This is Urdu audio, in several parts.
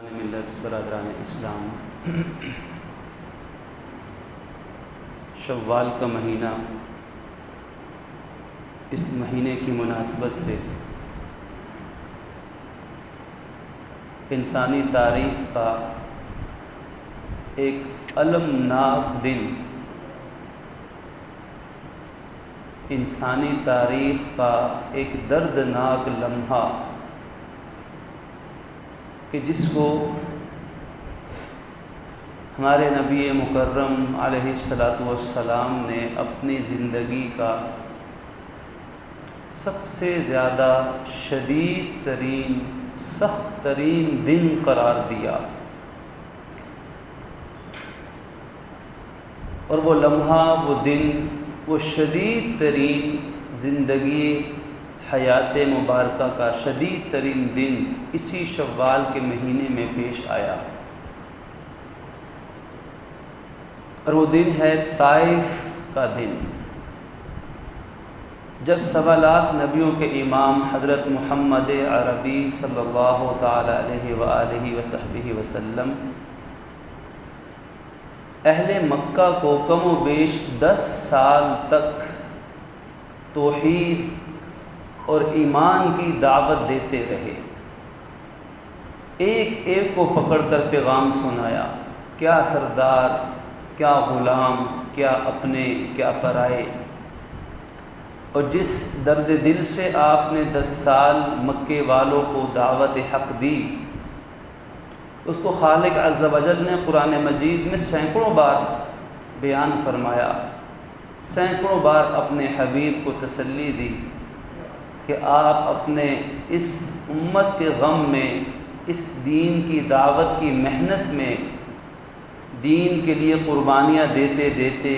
ملت برادران اسلام، شوال کا مہینہ، اس مہینے کی مناسبت سے انسانی تاریخ کا ایک المناک دن، انسانی تاریخ کا ایک دردناک لمحہ کہ جس کو ہمارے نبی مکرم علیہ الصلاۃ والسلام نے اپنی زندگی کا سب سے زیادہ شدید ترین، سخت ترین دن قرار دیا، اور وہ لمحہ، وہ دن، وہ شدید ترین زندگی حیات مبارکہ کا شدید ترین دن اسی شوال کے مہینے میں پیش آیا، اور وہ دن ہے طائف کا دن، جب 1.25 نبیوں کے امام حضرت محمد عربی صلی اللہ تعالی علیہ وآلہ وصحبہ وسلم اہل مکہ کو کم و بیش 10 سال تک توحید اور ایمان کی دعوت دیتے رہے، ایک ایک کو پکڑ کر پیغام سنایا، کیا سردار، کیا غلام، کیا اپنے، کیا پرائے، اور جس درد دل سے آپ نے 10 سال مکے والوں کو دعوت حق دی، اس کو خالق عز و جل نے قرآن مجید میں سینکڑوں بار بیان فرمایا، سینکڑوں بار اپنے حبیب کو تسلی دی کہ آپ اپنے اس امت کے غم میں، اس دین کی دعوت کی محنت میں، دین کے لیے قربانیاں دیتے دیتے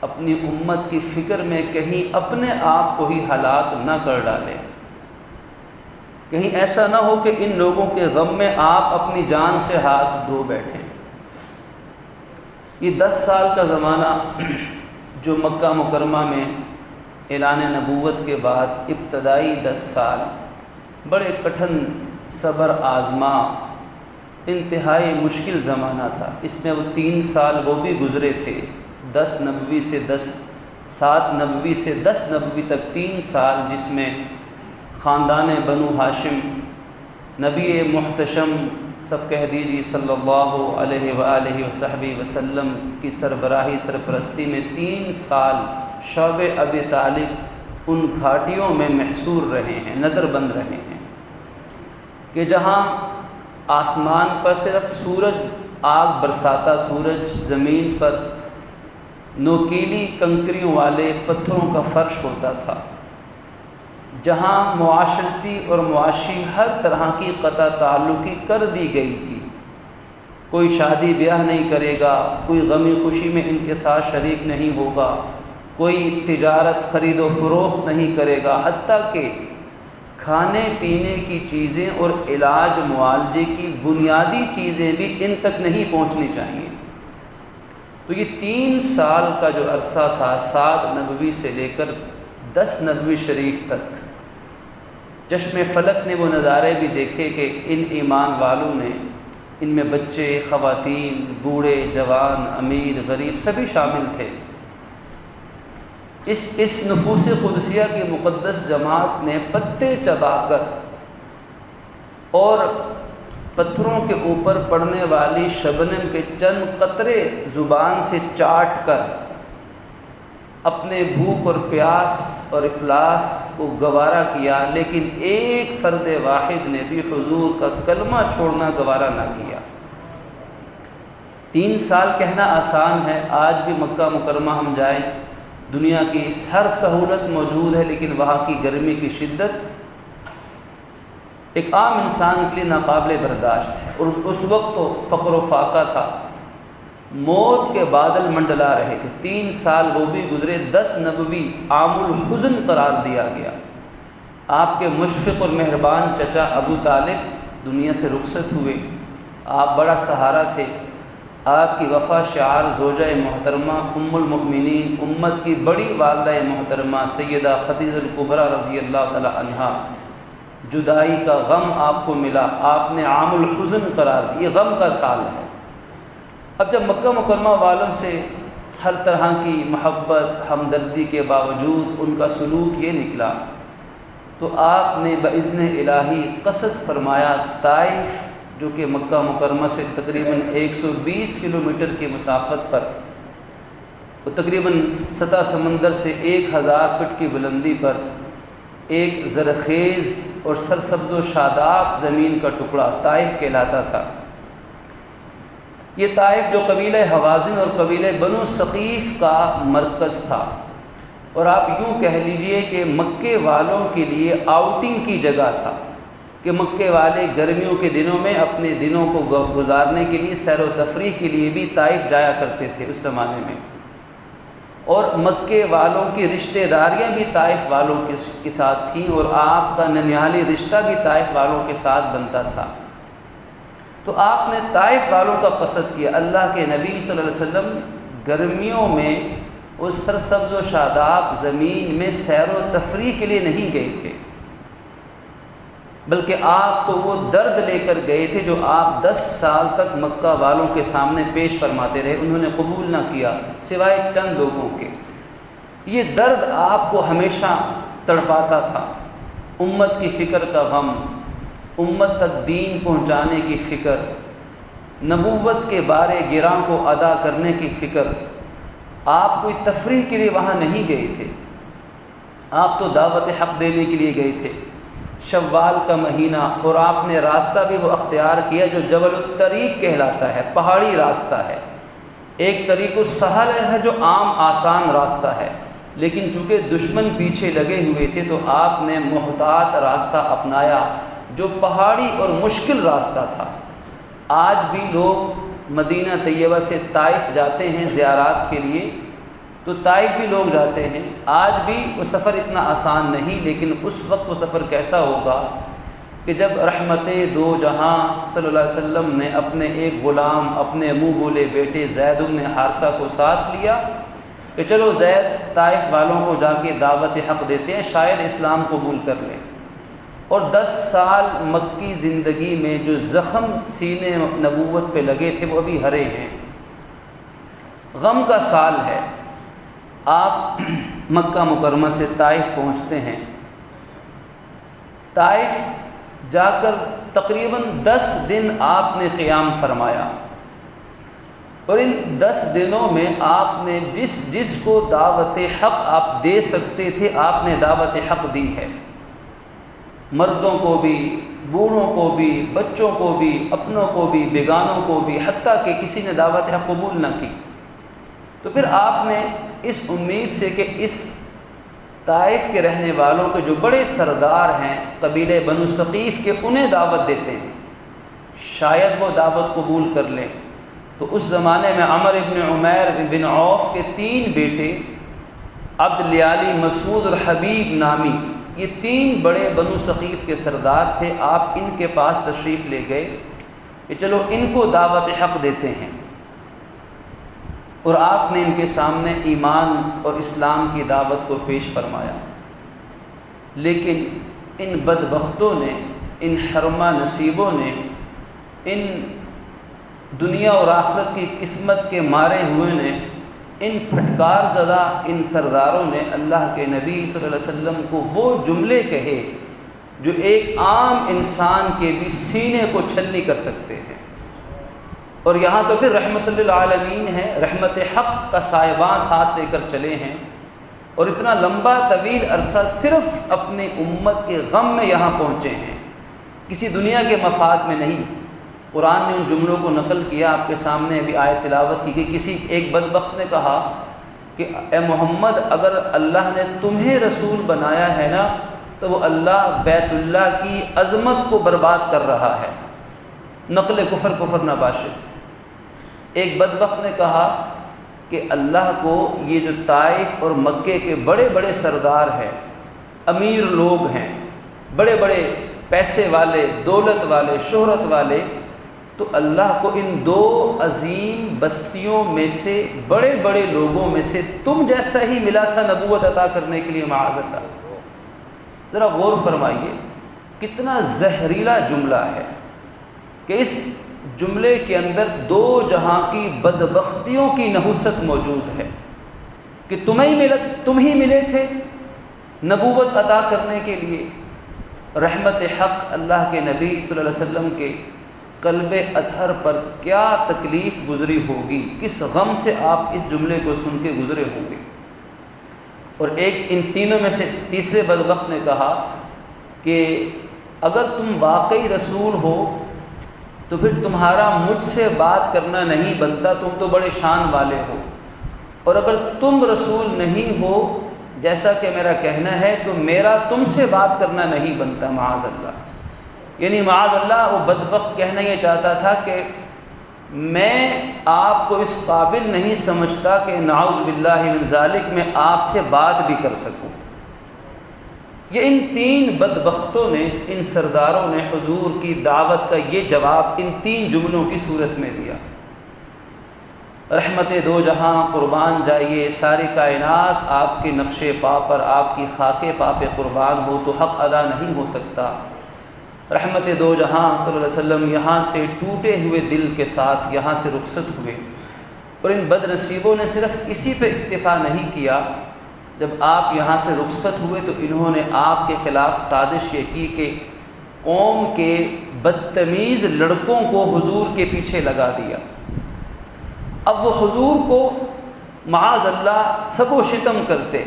اپنی امت کی فکر میں کہیں اپنے آپ کو ہی ہلاک نہ کر ڈالیں، کہیں ایسا نہ ہو کہ ان لوگوں کے غم میں آپ اپنی جان سے ہاتھ دھو بیٹھیں۔ یہ 10 سال کا زمانہ جو مکہ مکرمہ میں اعلان نبوت کے بعد ابتدائی 10 سال بڑے کٹھن، صبر آزما، انتہائی مشکل زمانہ تھا، اس میں وہ 3 سال وہ بھی گزرے تھے، 7 نبوی سے 10 نبوی تک 3 سال، جس میں خاندان بنو ہاشم، نبی محتشم سب کہہ دیجیے صلی اللہ علیہ وآلہ وصحبہ وسلم کی سربراہی سرپرستی میں 3 سال شعب ابی طالب ان گھاٹیوں میں محصور رہے ہیں، نظر بند رہے ہیں، کہ جہاں آسمان پر صرف سورج آگ برساتا سورج، زمین پر نوکیلی کنکریوں والے پتھروں کا فرش ہوتا تھا، جہاں معاشرتی اور معاشی ہر طرح کی قطع تعلقی کر دی گئی تھی، کوئی شادی بیاہ نہیں کرے گا، کوئی غمی خوشی میں ان کے ساتھ شریک نہیں ہوگا، کوئی تجارت خرید و فروخت نہیں کرے گا، حتیٰ کہ کھانے پینے کی چیزیں اور علاج معالجے کی بنیادی چیزیں بھی ان تک نہیں پہنچنی چاہیے۔ تو یہ 3 سال کا جو عرصہ تھا، 7 نبوی سے لے کر 10 نبوی شریف تک، چشم فلک نے وہ نظارے بھی دیکھے کہ ان ایمان والوں نے، ان میں بچے، خواتین، بوڑھے، جوان، امیر، غریب سبھی شامل تھے، اس نفوس قدسیہ کی مقدس جماعت نے پتے چبا کر اور پتھروں کے اوپر پڑنے والی شبنم کے چند قطرے زبان سے چاٹ کر اپنے بھوک اور پیاس اور افلاس کو گوارا کیا، لیکن ایک فرد واحد نے بھی حضور کا کلمہ چھوڑنا گوارا نہ کیا۔ 3 سال کہنا آسان ہے، آج بھی مکہ مکرمہ ہم جائیں، دنیا کی ہر سہولت موجود ہے، لیکن وہاں کی گرمی کی شدت ایک عام انسان کے لیے ناقابل برداشت ہے، اور اس وقت تو فقر و فاقہ تھا، موت کے بادل منڈلا رہے تھے۔ 3 سال وہ بھی گزرے، 10 نبوی عام الحزن قرار دیا گیا۔ آپ کے مشفق اور مہربان چچا ابو طالب دنیا سے رخصت ہوئے، آپ بڑا سہارا تھے، آپ کی وفا شعار زوجہ محترمہ ام المؤمنین، امت کی بڑی والدہ محترمہ سیدہ خدیجہ الکبریٰ رضی اللہ تعالی عنہا جدائی کا غم آپ کو ملا، آپ نے عام الحزن قرار دی، یہ غم کا سال ہے۔ اب جب مکہ مکرمہ والوں سے ہر طرح کی محبت ہمدردی کے باوجود ان کا سلوک یہ نکلا، تو آپ نے باذن الہی قصد فرمایا طائف، جو کہ مکہ مکرمہ سے تقریباً 120 کلومیٹر کی مسافت پر، وہ تقریباً سطح سمندر سے 1000 فٹ کی بلندی پر ایک زرخیز اور سرسبز و شاداب زمین کا ٹکڑا طائف کہلاتا تھا۔ یہ طائف جو قبیلہ حوازن اور قبیلہ بنو ثقیف کا مرکز تھا، اور آپ یوں کہہ لیجئے کہ مکے والوں کے لیے آؤٹنگ کی جگہ تھا، کہ مکے والے گرمیوں کے دنوں میں اپنے دنوں کو گزارنے کے لیے، سیر و تفریح کے لیے بھی طائف جایا کرتے تھے اس زمانے میں، اور مکے والوں کی رشتہ داریاں بھی طائف والوں کے ساتھ تھیں، اور آپ کا ننیالی رشتہ بھی طائف والوں کے ساتھ بنتا تھا۔ تو آپ نے طائف والوں کا قصد کیا۔ اللہ کے نبی صلی اللہ علیہ وسلم گرمیوں میں اس سرسبز و شاداب زمین میں سیر و تفریح کے لیے نہیں گئے تھے، بلکہ آپ تو وہ درد لے کر گئے تھے جو آپ 10 سال تک مکہ والوں کے سامنے پیش فرماتے رہے، انہوں نے قبول نہ کیا سوائے چند لوگوں کے۔ یہ درد آپ کو ہمیشہ تڑپاتا تھا، امت کی فکر کا غم، امت تک دین پہنچانے کی فکر، نبوت کے بارے گراں کو ادا کرنے کی فکر۔ آپ کوئی تفریح کے لیے وہاں نہیں گئے تھے، آپ تو دعوت حق دینے کے لیے گئے تھے۔ شوال کا مہینہ، اور آپ نے راستہ بھی وہ اختیار کیا جو جبل الطریق کہلاتا ہے، پہاڑی راستہ ہے۔ ایک طریق السہل ہے جو عام آسان راستہ ہے، لیکن چونکہ دشمن پیچھے لگے ہوئے تھے تو آپ نے محتاط راستہ اپنایا جو پہاڑی اور مشکل راستہ تھا۔ آج بھی لوگ مدینہ طیبہ سے طائف جاتے ہیں زیارات کے لیے، تو طائف بھی لوگ جاتے ہیں، آج بھی وہ سفر اتنا آسان نہیں، لیکن اس وقت وہ سفر کیسا ہوگا کہ جب رحمت دو جہاں صلی اللہ علیہ وسلم نے اپنے ایک غلام، اپنے منہ بولے بیٹے زید بن حارثہ کو ساتھ لیا کہ چلو زید طائف والوں کو جا کے دعوت حق دیتے ہیں، شاید اسلام قبول کر لیں، اور 10 سال مکی زندگی میں جو زخم سینے نبوت پہ لگے تھے وہ ابھی ہرے ہیں۔ غم کا سال ہے۔ آپ مکہ مکرمہ سے طائف پہنچتے ہیں، طائف جا کر تقریباً 10 دن آپ نے قیام فرمایا، اور ان 10 دنوں میں آپ نے جس کو دعوت حق آپ دے سکتے تھے آپ نے دعوت حق دی ہے، مردوں کو بھی، بوڑھوں کو بھی، بچوں کو بھی، اپنوں کو بھی، بیگانوں کو بھی، حتیٰ کہ کسی نے دعوت حق قبول نہ کی۔ تو پھر آپ نے اس امید سے کہ اس طائف کے رہنے والوں کے جو بڑے سردار ہیں قبیلہ بنو ثقیف کے، انہیں دعوت دیتے ہیں، شاید وہ دعوت قبول کر لیں۔ تو اس زمانے میں عمر ابن عمیر بن عوف کے 3 بیٹے، عبد الیالی، مسعود اور حبیب نامی، یہ 3 بڑے بنو ثقیف کے سردار تھے۔ آپ ان کے پاس تشریف لے گئے کہ چلو ان کو دعوت حق دیتے ہیں، اور آپ نے ان کے سامنے ایمان اور اسلام کی دعوت کو پیش فرمایا۔ لیکن ان بدبختوں نے، ان حرمہ نصیبوں نے، ان دنیا اور آخرت کی قسمت کے مارے ہوئے نے، ان پھٹکار زدہ ان سرداروں نے اللہ کے نبی صلی اللہ علیہ وسلم کو وہ جملے کہے جو ایک عام انسان کے بھی سینے کو چھلنی کر سکتے ہیں، اور یہاں تو پھر رحمت للعالمین ہے، رحمت حق کا سایباں ساتھ لے کر چلے ہیں، اور اتنا لمبا طویل عرصہ صرف اپنی امت کے غم میں یہاں پہنچے ہیں، کسی دنیا کے مفاد میں نہیں۔ قرآن نے ان جملوں کو نقل کیا، آپ کے سامنے ابھی آیت تلاوت کی کہ کسی ایک بدبخت نے کہا کہ اے محمد، اگر اللہ نے تمہیں رسول بنایا ہے نا تو وہ اللہ بیت اللہ کی عظمت کو برباد کر رہا ہے، نقل کفر نہ باشد۔ ایک بدبخت نے کہا کہ اللہ کو یہ جو طائف اور مکے کے بڑے بڑے سردار ہیں، امیر لوگ ہیں، بڑے بڑے پیسے والے، دولت والے، شہرت والے، تو اللہ کو ان 2 عظیم بستیوں میں سے، بڑے بڑے لوگوں میں سے تم جیسا ہی ملا تھا نبوت عطا کرنے کے لیے، معاذ اللہ۔ ذرا غور فرمائیے، کتنا زہریلا جملہ ہے کہ اس جملے کے اندر دو جہاں کی بدبختیوں کی نحوست موجود ہے کہ تم ہی ملے تھے نبوت عطا کرنے کے لیے، رحمت حق اللہ کے نبی صلی اللہ علیہ وسلم کے قلب اطہر پر کیا تکلیف گزری ہوگی، کس غم سے آپ اس جملے کو سن کے گزرے ہوں گے۔ اور ایک ان تینوں میں سے تیسرے بدبخت نے کہا کہ اگر تم واقعی رسول ہو تو پھر تمہارا مجھ سے بات کرنا نہیں بنتا، تم تو بڑے شان والے ہو، اور اگر تم رسول نہیں ہو جیسا کہ میرا کہنا ہے تو میرا تم سے بات کرنا نہیں بنتا، معاذ اللہ۔ یعنی معاذ اللہ وہ بدبخت کہنا یہ چاہتا تھا کہ میں آپ کو اس قابل نہیں سمجھتا کہ نعوذ باللہ من ذالک میں آپ سے بات بھی کر سکوں۔ یہ ان تین بدبختوں نے، ان سرداروں نے حضور کی دعوت کا یہ جواب ان تین جملوں کی صورت میں دیا۔ رحمت دو جہاں قربان جائیے، ساری کائنات آپ کے نقش پا پر، آپ کی خاک پا پہ قربان ہو تو حق ادا نہیں ہو سکتا۔ رحمت دو جہاں صلی اللہ علیہ وسلم یہاں سے ٹوٹے ہوئے دل کے ساتھ یہاں سے رخصت ہوئے، اور ان بد نصیبوں نے صرف اسی پہ اکتفا نہیں کیا، جب آپ یہاں سے رخصت ہوئے تو انہوں نے آپ کے خلاف سازش یہ کی کہ قوم کے بدتمیز لڑکوں کو حضور کے پیچھے لگا دیا۔ اب وہ حضور کو معاذ اللہ سب و شتم کرتے،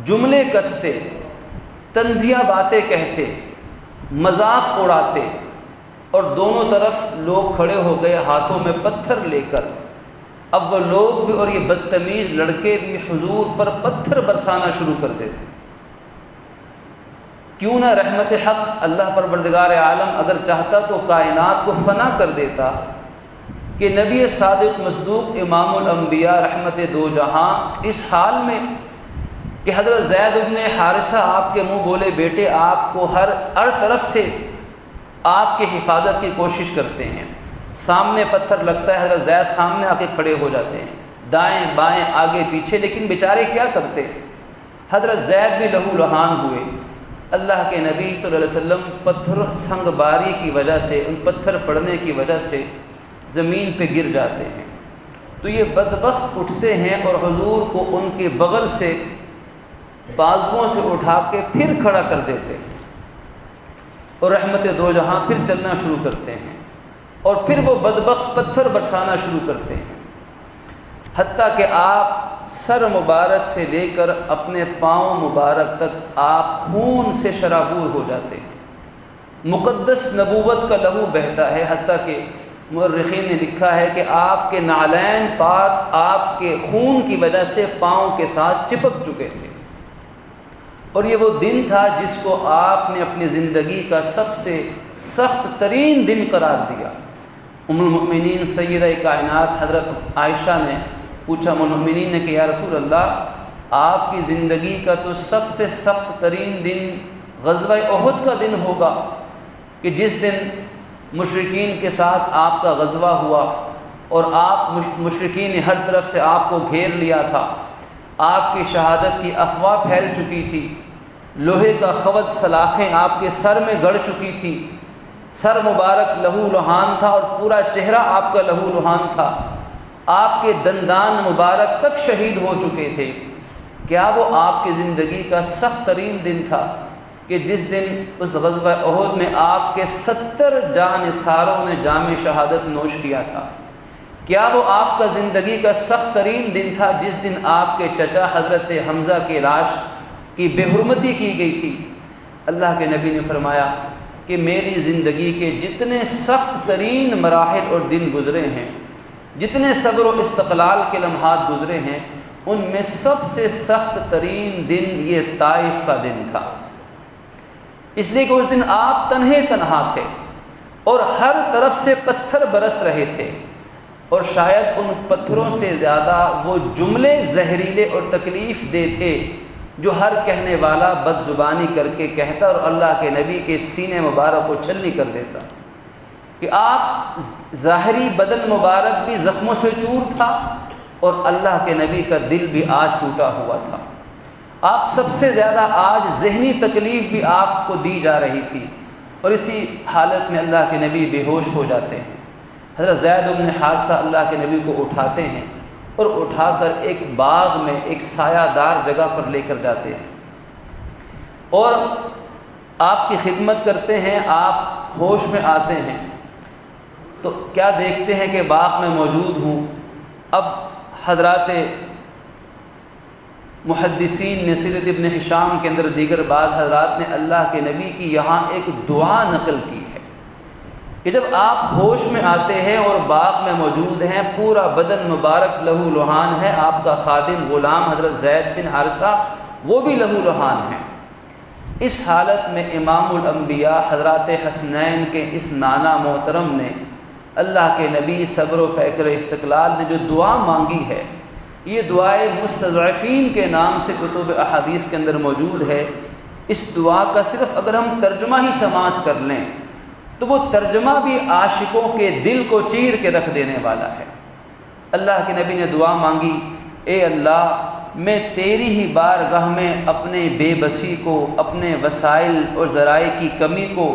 جملے کستے، طنزیہ باتیں کہتے، مذاق اڑاتے، اور دونوں طرف لوگ کھڑے ہو گئے ہاتھوں میں پتھر لے کر۔ اب وہ لوگ بھی اور یہ بدتمیز لڑکے بھی حضور پر پتھر برسانا شروع کر دیتے۔ کیوں نہ رحمت حق اللہ پروردگار عالم اگر چاہتا تو کائنات کو فنا کر دیتا کہ نبی صادق مصدوق امام الانبیاء رحمت دو جہاں اس حال میں کہ حضرت زید بن حارثہ آپ کے منہ بولے بیٹے آپ کو ہر طرف سے آپ کی حفاظت کی کوشش کرتے ہیں، سامنے پتھر لگتا ہے، حضرت زید سامنے آ کے کھڑے ہو جاتے ہیں، دائیں بائیں آگے پیچھے، لیکن بیچارے کیا کرتے، حضرت زید بھی لہو لہان ہوئے۔ اللہ کے نبی صلی اللہ علیہ وسلم پتھر سنگ باری کی وجہ سے، ان پتھر پڑنے کی وجہ سے زمین پہ گر جاتے ہیں، تو یہ بدبخت اٹھتے ہیں اور حضور کو ان کے بغل سے بازوؤں سے اٹھا کے پھر کھڑا کر دیتے ہیں، اور رحمت دو جہاں پھر چلنا شروع کرتے ہیں، اور پھر وہ بدبخت پتھر برسانا شروع کرتے ہیں، حتیٰ کہ آپ سر مبارک سے لے کر اپنے پاؤں مبارک تک آپ خون سے شرابور ہو جاتے ہیں، مقدس نبوت کا لہو بہتا ہے، حتیٰ کہ مورخین نے لکھا ہے کہ آپ کے نعلین پاک آپ کے خون کی وجہ سے پاؤں کے ساتھ چپک چکے تھے، اور یہ وہ دن تھا جس کو آپ نے اپنی زندگی کا سب سے سخت ترین دن قرار دیا۔ ام المؤمنین سیدہ کائنات حضرت عائشہ نے پوچھا ام المؤمنین نے کہ یا رسول اللہ، آپ کی زندگی کا تو سب سے سخت ترین دن غزوہ احد کا دن ہوگا کہ جس دن مشرکین کے ساتھ آپ کا غزوہ ہوا اور آپ مشرکین نے ہر طرف سے آپ کو گھیر لیا تھا، آپ کی شہادت کی افواہ پھیل چکی تھی، لوہے کا خوت سلاخیں آپ کے سر میں گڑ چکی تھی، سر مبارک لہو لہان تھا اور پورا چہرہ آپ کا لہو لہان تھا، آپ کے دندان مبارک تک شہید ہو چکے تھے۔ کیا وہ آپ کی زندگی کا سخت ترین دن تھا کہ جس دن اس غزوہ احد میں آپ کے 70 جانثاروں نے جام شہادت نوش کیا تھا؟ کیا وہ آپ کا زندگی کا سخت ترین دن تھا جس دن آپ کے چچا حضرت حمزہ کی لاش کی بے حرمتی کی گئی تھی؟ اللہ کے نبی نے فرمایا کہ میری زندگی کے جتنے سخت ترین مراحل اور دن گزرے ہیں، جتنے صبر و استقلال کے لمحات گزرے ہیں، ان میں سب سے سخت ترین دن یہ طائف کا دن تھا، اس لیے کہ اس دن آپ تنہا تھے اور ہر طرف سے پتھر برس رہے تھے، اور شاید ان پتھروں سے زیادہ وہ جملے زہریلے اور تکلیف دہ تھے جو ہر کہنے والا بد زبانی کر کے کہتا اور اللہ کے نبی کے سینے مبارک کو چھلنی کر دیتا، کہ آپ ظاہری بدن مبارک بھی زخموں سے چور تھا اور اللہ کے نبی کا دل بھی آج ٹوٹا ہوا تھا۔ آپ سب سے زیادہ آج ذہنی تکلیف بھی آپ کو دی جا رہی تھی، اور اسی حالت میں اللہ کے نبی بے ہوش ہو جاتے ہیں۔ حضرت زید بن حارثہ اللہ کے نبی کو اٹھاتے ہیں اور اٹھا کر ایک باغ میں ایک سایہ دار جگہ پر لے کر جاتے ہیں اور آپ کی خدمت کرتے ہیں۔ آپ ہوش میں آتے ہیں تو کیا دیکھتے ہیں کہ باغ میں موجود ہوں۔ اب حضرات محدثین نے سیرت ابن ہشام کے اندر دیگر بعض حضرات نے اللہ کے نبی کی یہاں ایک دعا نقل کی ہے کہ جب آپ ہوش میں آتے ہیں اور باغ میں موجود ہیں، پورا بدن مبارک لہو لہان ہے، آپ کا خادم غلام حضرت زید بن حارثہ وہ بھی لہو لہان ہیں۔ اس حالت میں امام الانبیاء حضرات حسنین کے اس نانا محترم نے اللہ کے نبی صبر و پیکر استقلال نے جو دعا مانگی ہے، یہ دعائے مستضعفین کے نام سے کتب احادیث کے اندر موجود ہے۔ اس دعا کا صرف اگر ہم ترجمہ ہی سماعت کر لیں تو وہ ترجمہ بھی عاشقوں کے دل کو چیر کے رکھ دینے والا ہے۔ اللہ کے نبی نے دعا مانگی، اے اللہ میں تیری ہی بارگاہ میں اپنے بے بسی کو، اپنے وسائل اور ذرائع کی کمی کو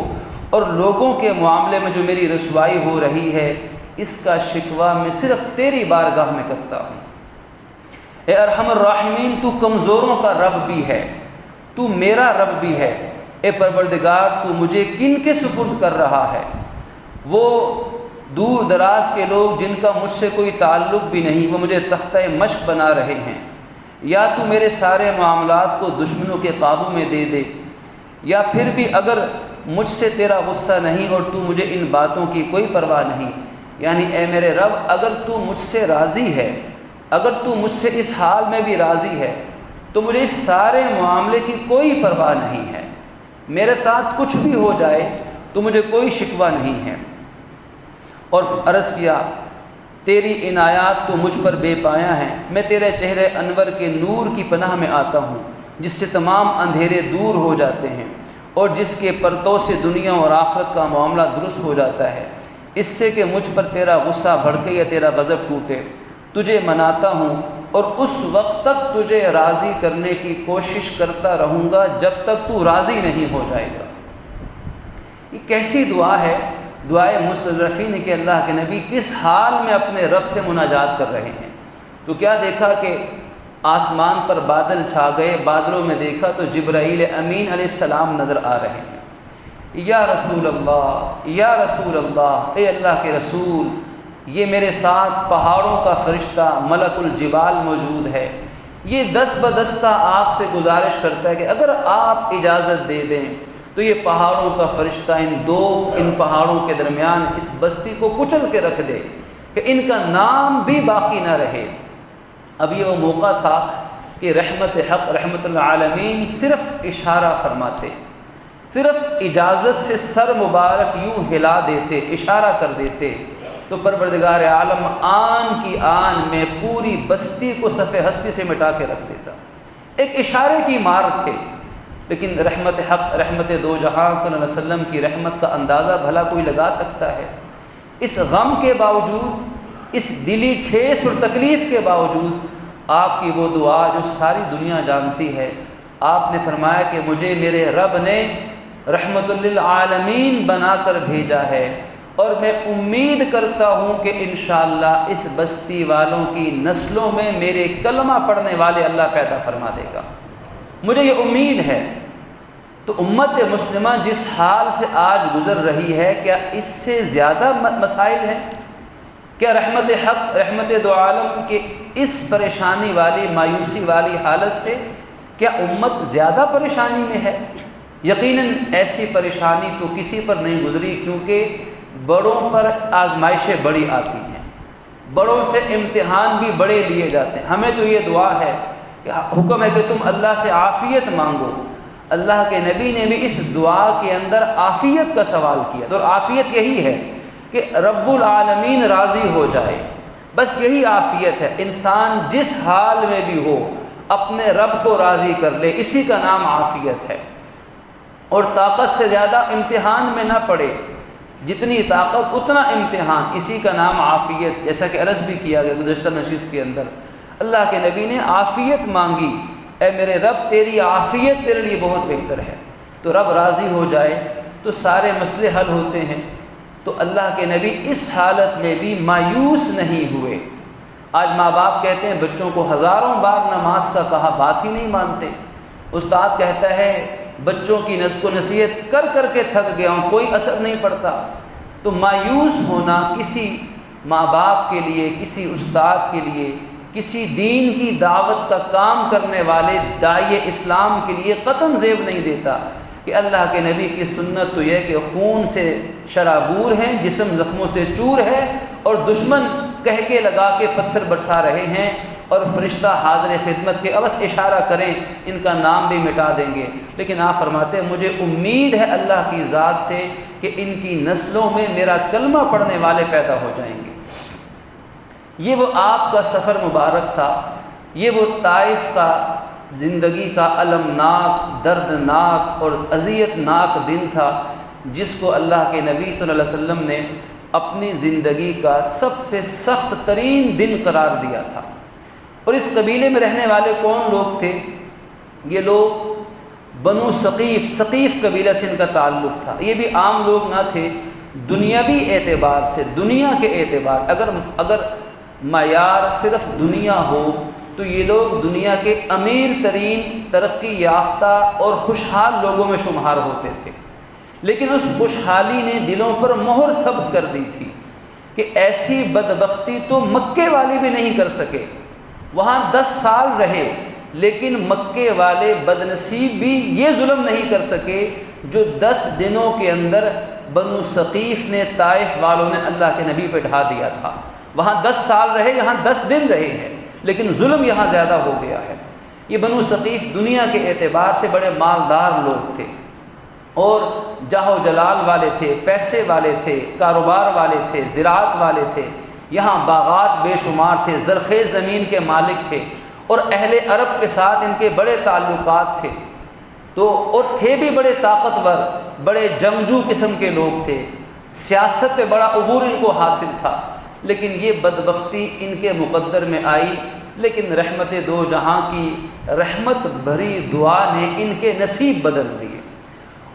اور لوگوں کے معاملے میں جو میری رسوائی ہو رہی ہے، اس کا شکوہ میں صرف تیری بارگاہ میں کرتا ہوں۔ اے ارحم الراحمین، تو کمزوروں کا رب بھی ہے، تو میرا رب بھی ہے۔ اے پروردگار، تو مجھے کن کے سپرد کر رہا ہے؟ وہ دور دراز کے لوگ جن کا مجھ سے کوئی تعلق بھی نہیں، وہ مجھے تختہ مشق بنا رہے ہیں، یا تو میرے سارے معاملات کو دشمنوں کے قابو میں دے دے، یا پھر بھی اگر مجھ سے تیرا غصہ نہیں اور تو مجھے ان باتوں کی کوئی پرواہ نہیں، یعنی اے میرے رب اگر تو مجھ سے راضی ہے، اگر تو مجھ سے اس حال میں بھی راضی ہے تو مجھے اس سارے معاملے کی کوئی پرواہ نہیں ہے، میرے ساتھ کچھ بھی ہو جائے تو مجھے کوئی شکوہ نہیں ہے۔ اور عرض کیا، تیری عنایات تو مجھ پر بے پایاں ہیں، میں تیرے چہرے انور کے نور کی پناہ میں آتا ہوں جس سے تمام اندھیرے دور ہو جاتے ہیں اور جس کے پرتو سے دنیا اور آخرت کا معاملہ درست ہو جاتا ہے، اس سے کہ مجھ پر تیرا غصہ بھڑکے یا تیرا غضب ٹوٹے۔ تجھے مناتا ہوں اور اس وقت تک تجھے راضی کرنے کی کوشش کرتا رہوں گا جب تک تو راضی نہیں ہو جائے گا۔ یہ کیسی دعا ہے، دعائے مستضعفین کہ اللہ کے نبی کس حال میں اپنے رب سے مناجات کر رہے ہیں۔ تو کیا دیکھا کہ آسمان پر بادل چھا گئے، بادلوں میں دیکھا تو جبرائیل امین علیہ السلام نظر آ رہے ہیں۔ یا رسول اللہ، یا رسول اللہ، اے اللہ کے رسول، یہ میرے ساتھ پہاڑوں کا فرشتہ ملک الجبال موجود ہے، یہ دست بدستہ آپ سے گزارش کرتا ہے کہ اگر آپ اجازت دے دیں تو یہ پہاڑوں کا فرشتہ ان پہاڑوں کے درمیان اس بستی کو کچل کے رکھ دے کہ ان کا نام بھی باقی نہ رہے۔ اب یہ وہ موقع تھا کہ رحمت حق رحمت العالمین صرف اشارہ فرماتے، صرف اجازت سے سر مبارک یوں ہلا دیتے، اشارہ کر دیتے تو پروردگار عالم آن کی آن میں پوری بستی کو صف ہستی سے مٹا کے رکھ دیتا۔ ایک اشارے کی مار تھے، لیکن رحمت حق رحمت دو جہاں صلی اللہ علیہ وسلم کی رحمت کا اندازہ بھلا کوئی لگا سکتا ہے؟ اس غم کے باوجود، اس دلی ٹھیس اور تکلیف کے باوجود آپ کی وہ دعا جو ساری دنیا جانتی ہے، آپ نے فرمایا کہ مجھے میرے رب نے رحمت للعالمین بنا کر بھیجا ہے اور میں امید کرتا ہوں کہ انشاءاللہ اس بستی والوں کی نسلوں میں میرے کلمہ پڑھنے والے اللہ پیدا فرما دے گا، مجھے یہ امید ہے۔ تو امت مسلمہ جس حال سے آج گزر رہی ہے، کیا اس سے زیادہ مسائل ہیں؟ کیا رحمت حق رحمت دو عالم کے اس پریشانی والی مایوسی والی حالت سے کیا امت زیادہ پریشانی میں ہے؟ یقیناً ایسی پریشانی تو کسی پر نہیں گزری، کیونکہ بڑوں پر آزمائشیں بڑی آتی ہیں، بڑوں سے امتحان بھی بڑے لیے جاتے ہیں۔ ہمیں تو یہ دعا ہے کہ حکم ہے کہ تم اللہ سے عافیت مانگو۔ اللہ کے نبی نے بھی اس دعا کے اندر عافیت کا سوال کیا، اور عافیت یہی ہے کہ رب العالمین راضی ہو جائے، بس یہی عافیت ہے۔ انسان جس حال میں بھی ہو اپنے رب کو راضی کر لے، اسی کا نام عافیت ہے۔ اور طاقت سے زیادہ امتحان میں نہ پڑے، جتنی طاقت اتنا امتحان، اسی کا نام عافیت۔ جیسا کہ عرض بھی کیا گیا گزشتہ نشست کے اندر، اللہ کے نبی نے عافیت مانگی، اے میرے رب تیری عافیت میرے لیے بہت بہتر ہے۔ تو رب راضی ہو جائے تو سارے مسئلے حل ہوتے ہیں۔ تو اللہ کے نبی اس حالت میں بھی مایوس نہیں ہوئے۔ آج ماں باپ کہتے ہیں بچوں کو ہزاروں بار نماز کا کہا، بات ہی نہیں مانتے۔ استاد کہتا ہے بچوں کی نصح و نصیحت کر کر کے تھک گیا ہوں، کوئی اثر نہیں پڑتا۔ تو مایوس ہونا کسی ماں باپ کے لیے، کسی استاد کے لیے، کسی دین کی دعوت کا کام کرنے والے داعی اسلام کے لیے قطعاً زیب نہیں دیتا کہ اللہ کے نبی کی سنت تو یہ کہ خون سے شرابور ہیں، جسم زخموں سے چور ہے، اور دشمن کہہ کے لگا کے پتھر برسا رہے ہیں، اور فرشتہ حاضر خدمت کے بس اشارہ کریں ان کا نام بھی مٹا دیں گے۔ لیکن آپ فرماتے ہیں مجھے امید ہے اللہ کی ذات سے کہ ان کی نسلوں میں میرا کلمہ پڑھنے والے پیدا ہو جائیں گے۔ یہ وہ آپ کا سفر مبارک تھا، یہ وہ طائف کا زندگی کا المناک، دردناک اور اذیت ناک دن تھا جس کو اللہ کے نبی صلی اللہ علیہ وسلم نے اپنی زندگی کا سب سے سخت ترین دن قرار دیا تھا۔ اور اس قبیلے میں رہنے والے کون لوگ تھے؟ یہ لوگ بنو ثقیف قبیلہ سے ان کا تعلق تھا۔ یہ بھی عام لوگ نہ تھے، دنیاوی اعتبار سے، دنیا کے اعتبار اگر معیار صرف دنیا ہو تو یہ لوگ دنیا کے امیر ترین، ترقی یافتہ اور خوشحال لوگوں میں شمار ہوتے تھے۔ لیکن اس خوشحالی نے دلوں پر مہر ثبت کر دی تھی کہ ایسی بدبختی تو مکے والے بھی نہیں کر سکے۔ وہاں 10 سال رہے لیکن مکے والے بدنصیب بھی یہ ظلم نہیں کر سکے جو 10 دنوں کے اندر بنو ثقیف نے، طائف والوں نے اللہ کے نبی پہ ڈھا دیا تھا۔ وہاں 10 سال رہے، یہاں 10 دن رہے ہیں، لیکن ظلم یہاں زیادہ ہو گیا ہے۔ یہ بنو ثقیف دنیا کے اعتبار سے بڑے مالدار لوگ تھے اور جاہ و جلال والے تھے، پیسے والے تھے، کاروبار والے تھے، زراعت والے تھے، یہاں باغات بے شمار تھے، زرخیز زمین کے مالک تھے، اور اہل عرب کے ساتھ ان کے بڑے تعلقات تھے۔ تو اور تھے بھی بڑے طاقتور، بڑے جنگجو قسم کے لوگ تھے، سیاست پہ بڑا عبور ان کو حاصل تھا۔ لیکن یہ بدبختی ان کے مقدر میں آئی، لیکن رحمت دو جہاں کی رحمت بھری دعا نے ان کے نصیب بدل دیے۔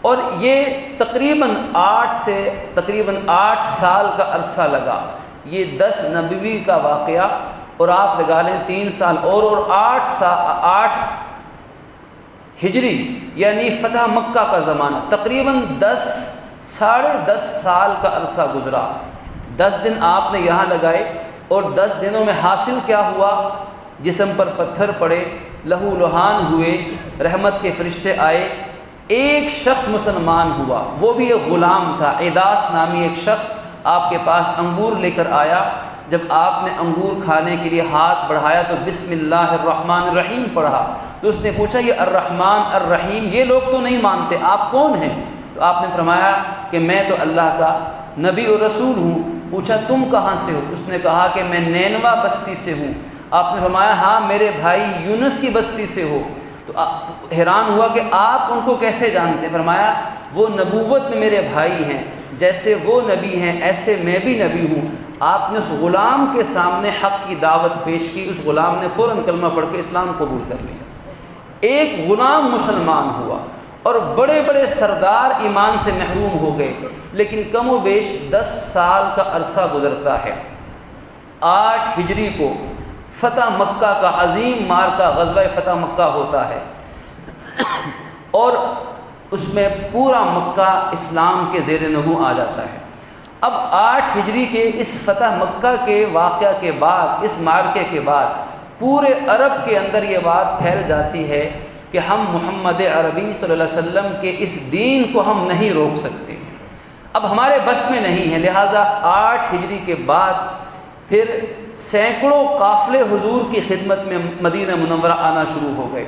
اور یہ تقریباً 8 سال کا عرصہ لگا، یہ 10 نبوی کا واقعہ، اور آپ لگا لیں 3 سال اور 8 ہجری یعنی فتح مکہ کا زمانہ، تقریباً 10 سال کا عرصہ گزرا۔ 10 دن آپ نے یہاں لگائے، اور 10 دنوں میں حاصل کیا ہوا؟ جسم پر پتھر پڑے، لہو لہان ہوئے، رحمت کے فرشتے آئے، ایک شخص مسلمان ہوا، وہ بھی ایک غلام تھا، عداس نامی ایک شخص آپ کے پاس انگور لے کر آیا۔ جب آپ نے انگور کھانے کے لیے ہاتھ بڑھایا تو بسم اللہ الرحمن الرحیم پڑھا، تو اس نے پوچھا یہ الرحمن الرحیم یہ لوگ تو نہیں مانتے، آپ کون ہیں؟ تو آپ نے فرمایا کہ میں تو اللہ کا نبی اور رسول ہوں۔ پوچھا تم کہاں سے ہو؟ اس نے کہا کہ میں نینوا بستی سے ہوں۔ آپ نے فرمایا ہاں میرے بھائی یونس کی بستی سے ہو۔ تو حیران ہوا کہ آپ ان کو کیسے جانتے ہیں؟ فرمایا وہ نبوت میں میرے بھائی ہیں، جیسے وہ نبی ہیں ایسے میں بھی نبی ہوں۔ آپ نے اس غلام کے سامنے حق کی دعوت پیش کی، اس غلام نے فوراً کلمہ پڑھ کے اسلام قبول کر لیا۔ ایک غلام مسلمان ہوا اور بڑے بڑے سردار ایمان سے محروم ہو گئے، لیکن کم و بیش 10 سال کا عرصہ گزرتا ہے۔ 8 ہجری کو فتح مکہ کا عظیم مارکہ غزوہ فتح مکہ ہوتا ہے، اور اس میں پورا مکہ اسلام کے زیر نگوں آ جاتا ہے۔ اب 8 ہجری کے اس فتح مکہ کے واقعہ کے بعد، اس مارکے کے بعد پورے عرب کے اندر یہ بات پھیل جاتی ہے کہ ہم محمد عربی صلی اللہ علیہ وسلم کے اس دین کو ہم نہیں روک سکتے، اب ہمارے بس میں نہیں ہے۔ لہٰذا 8 ہجری کے بعد پھر سینکڑوں قافلے حضور کی خدمت میں مدینہ منورہ آنا شروع ہو گئے،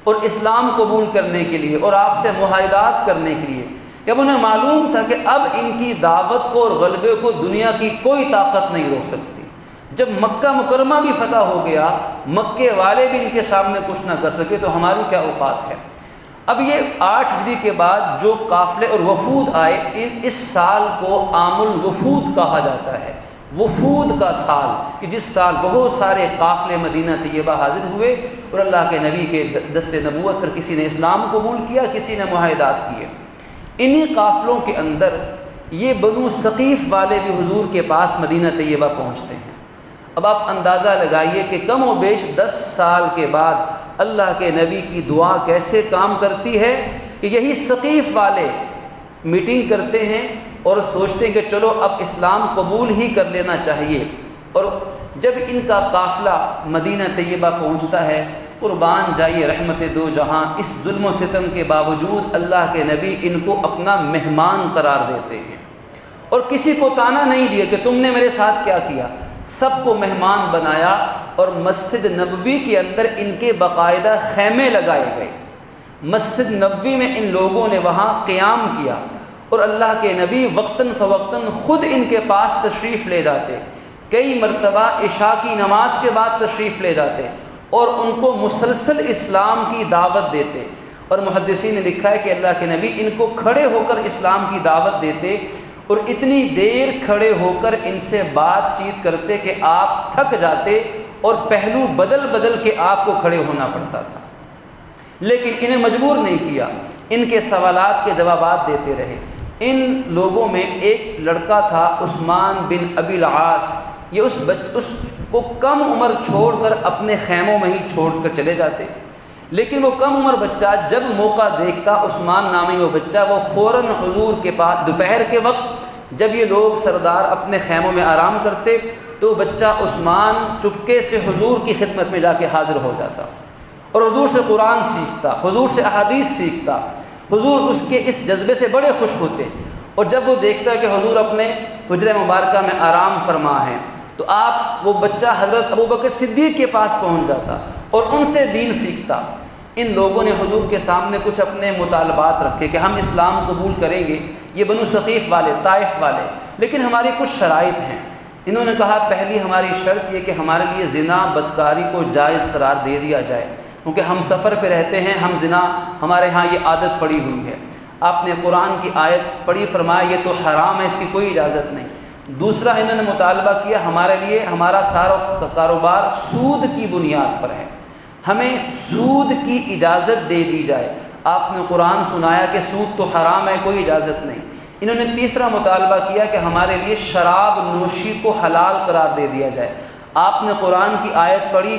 اور اسلام قبول کرنے کے لیے اور آپ سے معاہدات کرنے کے لیے۔ جب انہیں معلوم تھا کہ اب ان کی دعوت کو اور غلبے کو دنیا کی کوئی طاقت نہیں روک سکتی، جب مکہ مکرمہ بھی فتح ہو گیا، مکے والے بھی ان کے سامنے کچھ نہ کر سکے، تو ہماری کیا اوقات ہے۔ اب یہ 8 ہجری کے بعد جو قافلے اور وفود آئے، اس سال کو عام الوفود کہا جاتا ہے، وفود کا سال، کہ جس سال بہت سارے قافلے مدینہ طیبہ حاضر ہوئے اور اللہ کے نبی کے دست نبوت پر کسی نے اسلام قبول کیا، کسی نے معاہدات کیے۔ انہی قافلوں کے اندر یہ بنو ثقیف والے بھی حضور کے پاس مدینہ طیبہ پہنچتے ہیں۔ اب آپ اندازہ لگائیے کہ کم و بیش 10 سال کے بعد اللہ کے نبی کی دعا کیسے کام کرتی ہے کہ یہی ثقیف والے میٹنگ کرتے ہیں اور سوچتے ہیں کہ چلو اب اسلام قبول ہی کر لینا چاہیے، اور جب ان کا قافلہ مدینہ طیبہ پہنچتا ہے، قربان جائیے رحمت دو جہاں، اس ظلم و ستم کے باوجود اللہ کے نبی ان کو اپنا مہمان قرار دیتے ہیں، اور کسی کو طعنہ نہیں دیا کہ تم نے میرے ساتھ کیا کیا، سب کو مہمان بنایا، اور مسجد نبوی کے اندر ان کے باقاعدہ خیمے لگائے گئے۔ مسجد نبوی میں ان لوگوں نے وہاں قیام کیا، اور اللہ کے نبی وقتاً فوقتاً خود ان کے پاس تشریف لے جاتے، کئی مرتبہ عشاء کی نماز کے بعد تشریف لے جاتے اور ان کو مسلسل اسلام کی دعوت دیتے۔ اور محدثین نے لکھا ہے کہ اللہ کے نبی ان کو کھڑے ہو کر اسلام کی دعوت دیتے، اور اتنی دیر کھڑے ہو کر ان سے بات چیت کرتے کہ آپ تھک جاتے اور پہلو بدل بدل کے آپ کو کھڑے ہونا پڑتا تھا، لیکن انہیں مجبور نہیں کیا، ان کے سوالات کے جوابات دیتے رہے۔ ان لوگوں میں ایک لڑکا تھا عثمان بن ابی العاص، یہ اس کو کم عمر چھوڑ کر اپنے خیموں میں ہی چھوڑ کر چلے جاتے، لیکن وہ کم عمر بچہ جب موقع دیکھتا، عثمان نامی وہ بچہ، وہ فوراً حضور کے پاس دوپہر کے وقت جب یہ لوگ سردار اپنے خیموں میں آرام کرتے تو وہ بچہ عثمان چپکے سے حضور کی خدمت میں جا کے حاضر ہو جاتا اور حضور سے قرآن سیکھتا، حضور سے احادیث سیکھتا۔ حضور اس کے اس جذبے سے بڑے خوش ہوتے، اور جب وہ دیکھتا کہ حضور اپنے حجرہ مبارکہ میں آرام فرما ہیں تو وہ بچہ حضرت ابوبکر صدیق کے پاس پہنچ جاتا اور ان سے دین سیکھتا۔ ان لوگوں نے حضور کے سامنے کچھ اپنے مطالبات رکھے کہ ہم اسلام قبول کریں گے، یہ بنو ثقیف والے، طائف والے، لیکن ہماری کچھ شرائط ہیں۔ انہوں نے کہا پہلی ہماری شرط یہ کہ ہمارے لیے زنا بدکاری کو جائز قرار دے دیا جائے، کیونکہ ہم سفر پہ رہتے ہیں، ہم زنا، ہمارے ہاں یہ عادت پڑی ہوئی ہے۔ آپ نے قرآن کی آیت پڑھی، فرمایا یہ تو حرام ہے، اس کی کوئی اجازت نہیں۔ دوسرا انہوں نے مطالبہ کیا ہمارے لیے ہمارا سارا کاروبار سود کی بنیاد پر ہے، ہمیں سود کی اجازت دے دی جائے۔ آپ نے قرآن سنایا کہ سود تو حرام ہے، کوئی اجازت نہیں۔ انہوں نے تیسرا مطالبہ کیا کہ ہمارے لیے شراب نوشی کو حلال قرار دے دیا جائے۔ آپ نے قرآن کی آیت پڑھی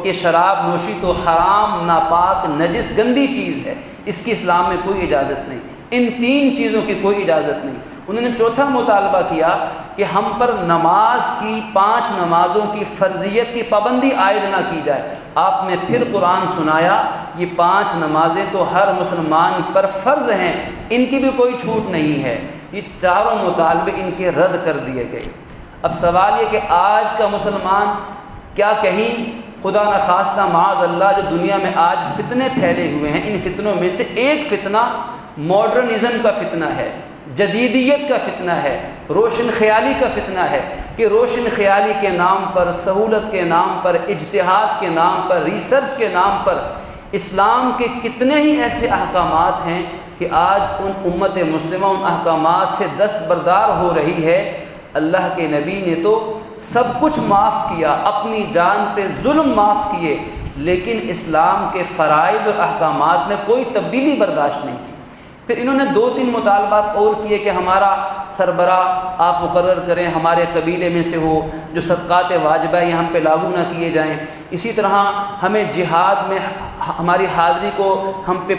کہ شراب نوشی تو حرام، ناپاک، نجس، گندی چیز ہے، اس کی اسلام میں کوئی اجازت نہیں۔ ان تین چیزوں کی کوئی اجازت نہیں۔ انہوں نے چوتھا مطالبہ کیا کہ ہم پر نماز کی 5 نمازوں کی فرضیت کی پابندی عائد نہ کی جائے۔ آپ نے پھر قرآن سنایا یہ 5 نمازیں تو ہر مسلمان پر فرض ہیں، ان کی بھی کوئی چھوٹ نہیں ہے۔ یہ چاروں مطالبے ان کے رد کر دیے گئے۔ اب سوال یہ کہ آج کا مسلمان کیا کہیں خدا نخواستہ معاذ اللہ جو دنیا میں آج فتنے پھیلے ہوئے ہیں، ان فتنوں میں سے ایک فتنہ ماڈرنزم کا فتنہ ہے، جدیدیت کا فتنہ ہے، روشن خیالی کا فتنہ ہے، کہ روشن خیالی کے نام پر، سہولت کے نام پر، اجتہاد کے نام پر، ریسرچ کے نام پر اسلام کے کتنے ہی ایسے احکامات ہیں کہ آج ان امت مسلمہ ان احکامات سے دستبردار ہو رہی ہے۔ اللہ کے نبی نے تو سب کچھ معاف کیا، اپنی جان پہ ظلم معاف کیے، لیکن اسلام کے فرائض اور احکامات میں کوئی تبدیلی برداشت نہیں کی۔ پھر انہوں نے 2-3 مطالبات اور کیے کہ ہمارا سربراہ آپ مقرر کریں، ہمارے قبیلے میں سے ہو، جو صدقات واجبہ یہ ہم پہ لاگو نہ کیے جائیں۔ اسی طرح ہمیں جہاد میں ہماری حاضری کو ہم پہ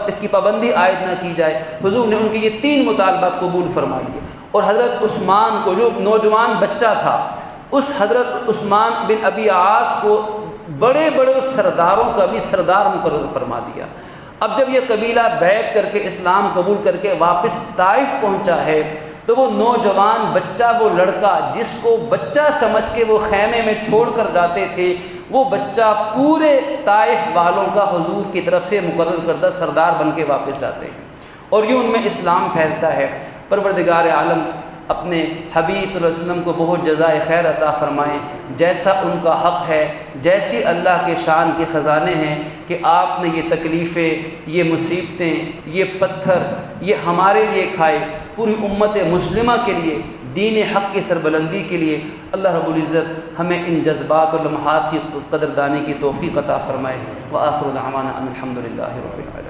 اس کی پابندی عائد نہ کی جائے۔ حضور نے ان کے یہ 3 مطالبات قبول فرما لیے، اور حضرت عثمان کو جو نوجوان بچہ تھا، اس حضرت عثمان بن ابی عاص کو بڑے بڑے سرداروں کا بھی سردار مقرر فرما دیا۔ اب جب یہ قبیلہ بیعت کر کے اسلام قبول کر کے واپس طائف پہنچا ہے تو وہ نوجوان بچہ، وہ لڑکا جس کو بچہ سمجھ کے وہ خیمے میں چھوڑ کر جاتے تھے، وہ بچہ پورے طائف والوں کا حضور کی طرف سے مقرر کردہ سردار بن کے واپس جاتے ہیں، اور یوں ان میں اسلام پھیلتا ہے۔ پروردگار عالم اپنے حبیب صلی اللہ علیہ وسلم کو بہت جزائے خیر عطا فرمائیں، جیسا ان کا حق ہے، جیسی اللہ کے شان کے خزانے ہیں کہ آپ نے یہ تکلیفیں، یہ مصیبتیں، یہ پتھر یہ ہمارے لیے کھائے، پوری امت مسلمہ کے لیے دین حق کی سربلندی کے لیے اللہ رب العزت ہمیں ان جذبات اور لمحات کی قدردانی کی توفیق عطا فرمائے۔ وآخر دعوانا ان الحمد للہ رب العالمین۔